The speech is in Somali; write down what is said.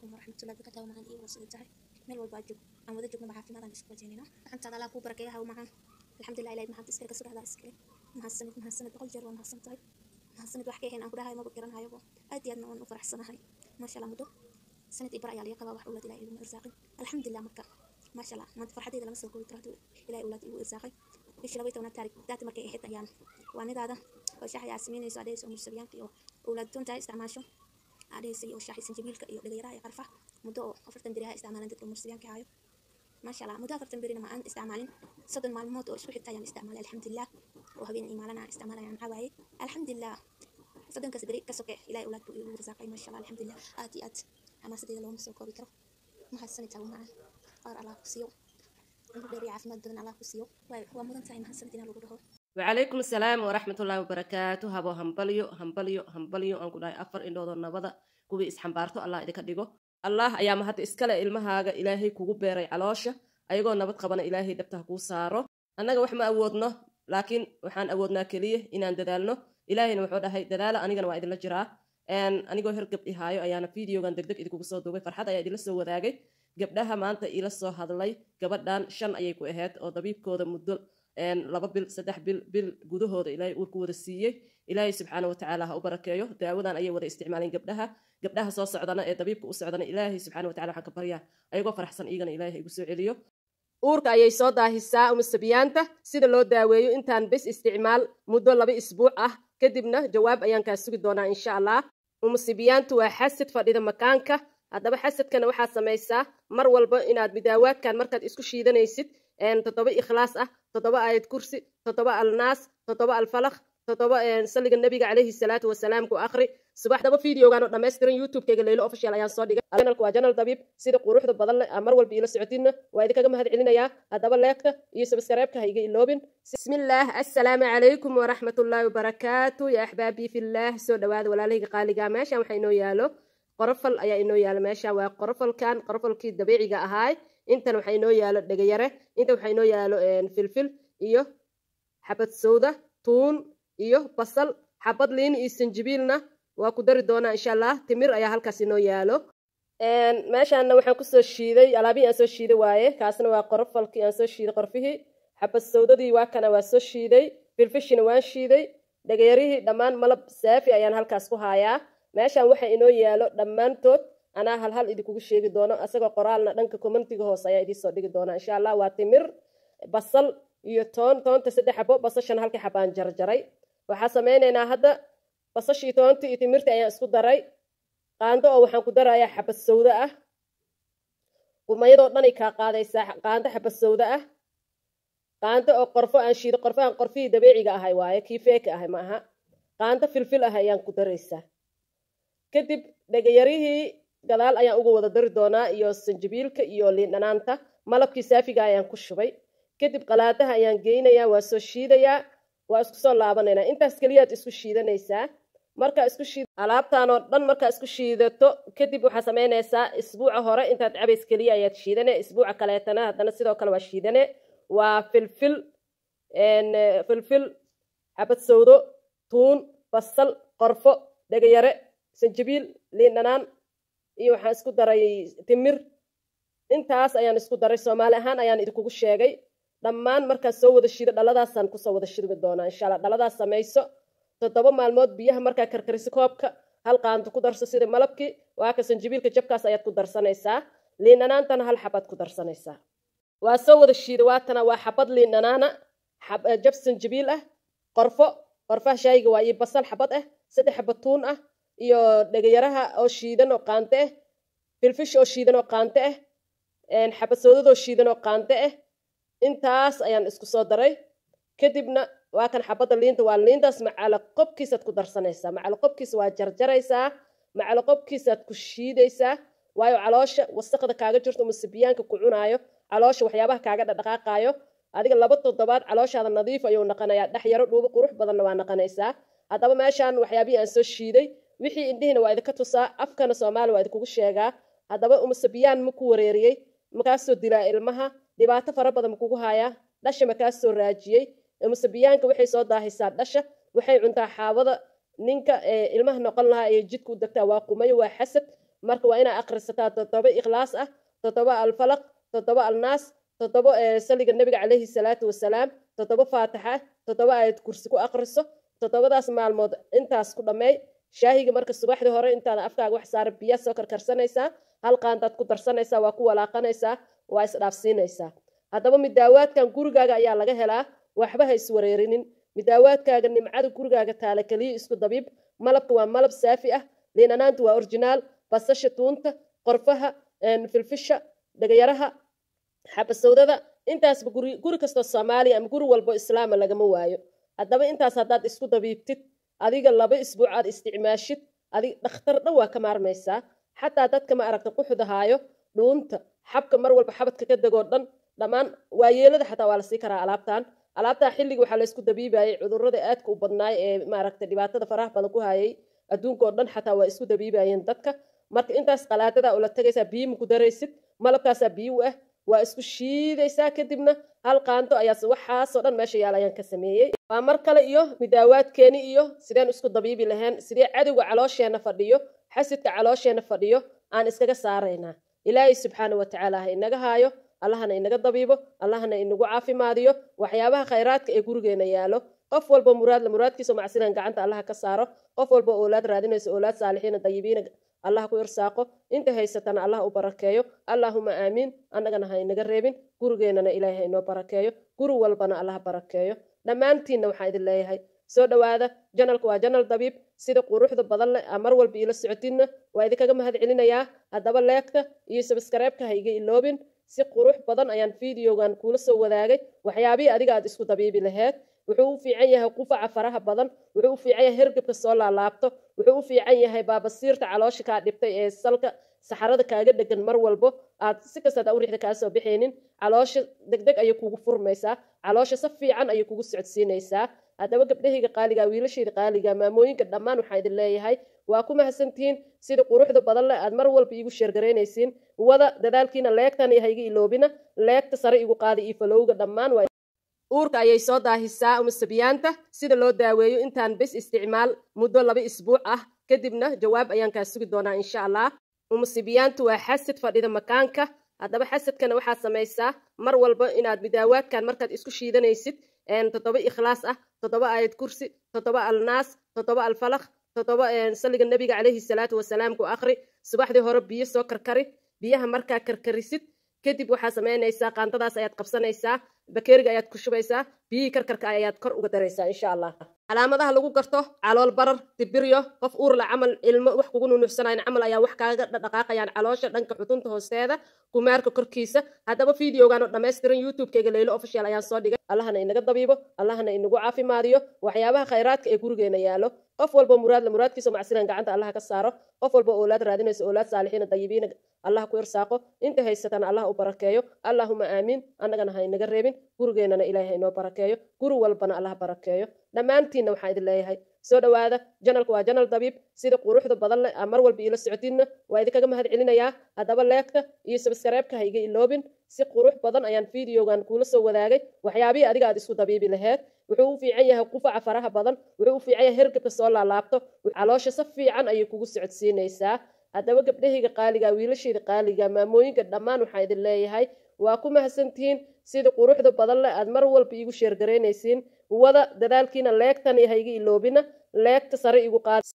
عليكم ورحمة الله وبركاته. ومعان إيه وصلت تاعي ميل والباجو أنا وذا جبنا بعافي ماذا نسكت جينا أنت على أبو بركة ومعان الحمد لله إلهي محمد إسكال كسر هذا إسكال مع السنة بقول جرو مع السنة طيب مع السنة وحكي هنا أقولها هاي ما بكرنا هاي أدي أدنى وأنا فرح السنة هاي ما شاء الله مدو سنة إبراء عليك كبا وح أولاد إلهي وإرزاقي الحمد لله مكة ما شاء الله ما فرحتي إذا لما سووا ترى إلهي أولاد وإرزاقي إيش لويت وأنا تارك ذات مركي حتى أيام وأنا هذا وشاح ياسمين يسعديس ومسبيان كيو أولاد تونتا استعماشو عليه سي وشاح سنجبيل كيو لغيرها يقرفه مدو أفرتن بريها استعمالا ذات المسبيان كيو ما شاء الله مدو أفرتن برينا ما أن استعمالين صدق معلومات وأسبوع حتى يعني استعمال الحمد لله وهبين إيماننا استعمال يعني عواي الحمد لله صدق كسبري كسوكي إلى أولاد ورزاقي ما شاء الله الحمد لله آتي أما سديد لهم سوكو بكرة ما حسني تاو معه قار على كسيو ندري عافمد بدن على كسيو ومدن تاي ما حسني دينا لو بدهو وعليكم السلام ورحمة الله وبركاته هبو همبليو أنكو داي أفر إندو دون نبضا كوبي إسحنبارتو الله إذا كدقو الله أيام هات إسكالا إلمهاغا إلهي كوغو بيري علاشا أيغو نبض قبانا إلهي دبتها كو سارو أناغا وحما أودنا لكن وحان أودنا كليه إنان دادالنو إلهي نوحودا هاي دادالا أنيغان waa idinla jiraa anigoo hir gabdhi haayo ayaana videogan degdeg idinku soo duubay farxad ayaa idinla soo wadaagay gabdhaha maanta ila soo hadlay gabadhan 5 ayay ku ahayd oo dabiibkooda muddo 2 bil 3 bil gudahooda ilaahay uu ku wada siiyay ilaahay subxaanahu wa ta'aala ha u barakeeyo daawadan ayay wada isticmaaleen gabdhaha soo socdana ee dabiibka u socdana ilaahay subxaanahu wa ta'aala waxaan ka baryaa ayagoo faraxsan iyagana ilaahay igu soo celiyo uurka ayay soo daahisaa umusabiyaanta sida loo daaweeyo intaan bes isticmaal muddo 2 isbuuc ah kadibna jawaab ayaan ka sugi doonaa insha Allah umusabiyaantu waa xasad fadhida makaanka haddaba xasadkana waxaa samaysaa mar walba inaad midaawaadkan markaad isku shiidanaysid 7 ikhlaas ah 7 aayad kursi 7 alnaas 7 alfalaq 7 saliga nabiga calayhi salaatu wasalaam ku akhri subaxdaba videogan oo dhameystiran youtube-kayga Leylo official ayaan soo dhigay channelku waa channel dabiib sida quruxda badan leh mar walba ila socotina waa idinkaga mahad celinayaa haddaba like-ka iyo subscribe-ka ha iga iloobin bismillaah assalaamu calaykum waraxmatullaahi wabarakaatu ya axbaabii fillaah soo dhawaada walaalahayga qaaliga meeshan waxaa inoo yaalo qorofal ayaa inoo yaalo meesha waa qorofalkii dabiiciga ahaay intan waxaa inoo yaalo dhegayare intan waxaa inoo yaalo filfil iyo xabad sowda tuun iyo basal xabad liin iyo sanjibiilna waa ku dari doonaa insha Allah timir ayaa halkaas inoo yaalo meeshaana waxaan ku soo shiiday alaabii aan soo shiiday waaye kaasna waa qorofalkii aan soo shiiday qorfihii xabad sowdadii waa kana waa soo shiiday filfishina waan shiiday dhagayarihii dhammaan malab saafi ayaan halkaas ku haayaa meeshaan waxa inoo yaalo dhammaantood anaa hal idinkugu sheegi doono asagoo qoraalna dhanka commentiga hoose ayaa idin soo dhigi doonaa insha Allah waa timir basal iyo toonta 3 xabo basashan halka xabaan jarjaray waxaa sameynaynaa hadda basashii toonta iyo timirta ayaan isku daray qaando oo waxaan ku darayaa xabad sowda ah qumayadoo dhan ay ka qaadaysaa qaando xabad sowda ah qaando oo qorfo aan shiido qorfihii dabiiciga ahay waaye kii feeka ahay ma aha qaando filfil ah ayaan ku daraysaa kadib dhagayarihii gadaal ayaan uga wada dari doonaa iyo sanjibiilka iyo liin dhanaanta malabkii saafiga ayaan ku shubay kadib qalaadaha ayaan geynayaa waa soo shiidayaa waa isku soo laabanaynaa intaas kaliya aad isku shiidanaysaa marka isku shiid alaabtaan oo dhan marka isku shiidato kadib waxa sameynaysaa isbuuca hore intaad cabays kaliya ayaad shiidane isbuuca kaleetana haddana sidoo kale waa shiidane waa filfil xabad sowdo tuun basal qorfo dhagayare sanjibiil liin dhanaan iyo waxaan isku daray timir intaas ayaan isku daray Soomaali ahaan ayaan idinkugu sheegay dhammaan markaa soo wada shiido dhaladaasaan kusoo wada shidmi doonaa insha Allah dhaladaas samayso 7 maalmood biyaha markaa karkariso koobka hal qaando ku darso sida malabkii waa ka sanjibiilka jabkaas ayaad ku darsanaysaa liin dhanaantana hal xabad ku darsanaysaa waa soo wada shiido waatana waa xabad liin dhanaana jab sanjibiil ah qorfaha shayga waa iyo basal xabad ah 3 xabad tuun ah iyo dhagayaraha oo shiidan oo qaante ah filfish oo shiidan oo qaante ah xabad sowdadoo shiidan oo qaante ah intaas ayaan isku soo daray kadibna waa kan xabada liinta waa liintaas macala qobkiisaad ku darsanaysaa macala qobkiisa waa jarjaraysaa macala qobkiisaad ku shiidaysaa waayo caloosha wasaqda kaaga jirto musabiyaanka ku cunaayo caloosha waxyaabaha kaaga dhaqaaqaayo adiga 2 toddobaad calooshaada nadiif ayuu noqonayaa dhax yaro dhuubo qurux badanna waa noqonaysaa haddaba meeshaan waxyaabihii aan soo shiiday wixii indhihina waa idinka tusaa afkana Soomaali waa idinkugu sheegaa haddaba umusabiyaan ma ku wareeriyey makaasoo dilaa ilmaha dhibaato fara badan kugu haya dhasha makaasoo raajiyey umusabiyaanka waxay soo daahisaa dhasha waxay cuntaa xaawada ninka ilmaha noqon lahaa ee jidku dagtaa waa qumayo waa xasad marka waa inaa akhrisataa 7 ikhlaas ah 7 alfalaq 7 alnaas 7 saliga nabiga calayhi salaatu wasalaam 7 faatixa 7 aayad kursi ku akhriso 7daas maalmood intaas ku dhammeey shaahiga marka subaxdii hore intaada afkaaga wax saara biyo soo karkarsanaysaa hal qaandaad ku darsanaysaa waa ku walaaqanaysaa waa isdhaafsiinaysaa haddaba midaawaadkan gurigaaga ayaa laga helaa waxba ha iswareerinin midaawaadkaaga nimcada gurigaaga taala kaliya isku dabiib malabka waa malab saafi ah liinanaantu waa originaal basasha tuunta qorfaha filfisha dhagayaraha xabasowdada intaasba guri kastoo soomaaliya ama guri walbo islaama lagama waayo haddaba intaas haddaad isku dabiibtid adiga 2 isbuuc aad isticmaashid adiga dhakhtar dhan waa ka maarmaysaa xataa dadka ma aragta quxudahaayo dhuunta xabka mar walba xabadka ka degoo dhan dhammaan waayeelada xataa waa la sii karaa alaabtaa xilliga waxaa la isku dabiibayay cudurrada aadka u badnaay ee maaragta dhibaatada faraha badan ku hayay adduunka oo dhan xataa waa isku dabiibayeen dadka marka intaas qalaadada ula tagaysaa biyo ma ku daraysid malabkaasaa biyo u ah waa isku shiidaysaa kadibna hal qaanto ayaas waxaasoo dhan meesha yaal ayaan ka sameeyey waa mar kale iyo midaawaadkeeni iyo sideen isku dabiibi lahayn sidee cadowga caloosheenna fadhiyo xasidka caloosheenna fadhiyo aan iskaga saaraynaa ilaahay subxaana wa tacaala ha inaga haayo allahna inaga dabiibo allahna inagu caafimaadiyo waxyaabaha khayraadka ee gurigeena yaalo qof walba muraadkiisa macsilan gacanta allaha ka saaro qof walba oolaad raadinaysa oolaad saalixiina dayibiina allah ku irsaaqo inta haysatana allah u barakeeyo allahuma aamiin annagana ha inaga reebin gurigeenana ilaahay ha inoo barakeeyo guri walbana allah barakeeyo dhammaantiinna waxaan idin leeyahay soo dhawaada janalka waa janal dabiib sida quruxda badan leh mar walba iila socotiinna waa idinkaga mahad celinayaa haddaba leegta iyo sabskareebka ha iga iloobin si qurux badan ayaan fiideogan kuula soo wadaagay waxyaabihii adiga aad isku dabiibi laheed wuxuu u fiican yahay qufaca faraha badan wuxuu u fiican yahay hergebka soo laalaabto wuxuu u fiican yahay baabasiirta caloosha kaa dhibtay ee salka saxarada kaaga dhegan mar walbo aad si kastaad awrixda kaa soo bixaynin caloosha degdeg ayay kugu furmaysaa caloosha si fiican ayay kugu socodsiinaysaa haddaba gabdhahayga qaaliga wiilashayda qaaliga maamooyinka dhammaan waxaan idin leeyahay waa ku mahadsantihiin sida quruxda badan leh aad mar walba iigu sheergaraynaysiin wada dadaalkiina leegtan iyo ha iga iloobina leegta sare igu qaada iyo falowga dhammaan waa uurka ayay soo daahisaa umusabiyaanta sida loo daaweeyo intaan bes isticmaal muddo 2 isbuuc ah kadibna jawaab ayaan kaa sugi doonaa insha allah umusabiyaantu waa xasad fadhida makaanka haddaba xasadkana waxaad samaysaa mar walba inaad midaawaadkan markaad isku shiidanaysid 7 ikhlaas ah 7 aayad kursi 7 alnaas 7 alfalaq 7 saliga nabiga calayhi salaatu wasalaam ku akhri subaxdii hore biyo soo karkari biyaha markaa karkarisid kadib waxaa samaynaysaa qaantadaas ayaad qabsanaysaa bakeeriga ayaad ku shubaysaa biyihii karkarka ayaad kor uga daraysaa insha allah calaamadaha lagu garto calool barar dibiryo qof uur la camal ilmo wax kugu nunuxsanayn camal ayaa wax kaaga dhaqaaqayaan caloosha dhanka xutunta hoosteeda kumaarka korkiisa haddaba fiideogan oo dhammaystiran youtube-kayga leylo official ayaan soo dhigay allahna inaga dabiibo allahna inagu caafimaadiyo waxyaabaha khayraadka ee gurigeena yaalo qof walba muraadkiisa macsilan gacanta allaha ka saaro qof walba oolaad raadinaysa oolaad saalixiina dayibiina allah ku irsaaqo inta haysatana allah u barakeeyo allahuma aamiin annagana ha inaga reebin gurigeenana ilaahay ha inoo barakeeyo guri walbana allah barakeeyo dhammaantiinna waxaan idin leeyahay soo dhawaada janalka waa janal dabiib sida quruxda badan leh mar walba iila socotiinna waa idinkaga mahad celinayaa haddaba leegta iyo sabskareebka ha iga iloobin si qurux badan ayaan fiideogan kuula soo wadaagay waxyaabihii adiga aad isku dabiibi laheed wuxuu u fiican yahay qufaca faraha badan wuxuu u fiican yahay hergebka soo laalaabto caloosha si fiican ayay kugu socodsiinaysaa haddaba gabdhahayga qaaliga wiilashayda qaaliga maamooyinka dhammaan waxaan idin leeyahay waa ku mahadsantihiin sida quruxda badan leh aad mar walba iigu sheergaraynaysiin wada dadaalkiina leegtan iyo ha iga iloobina leegta sare igu qaada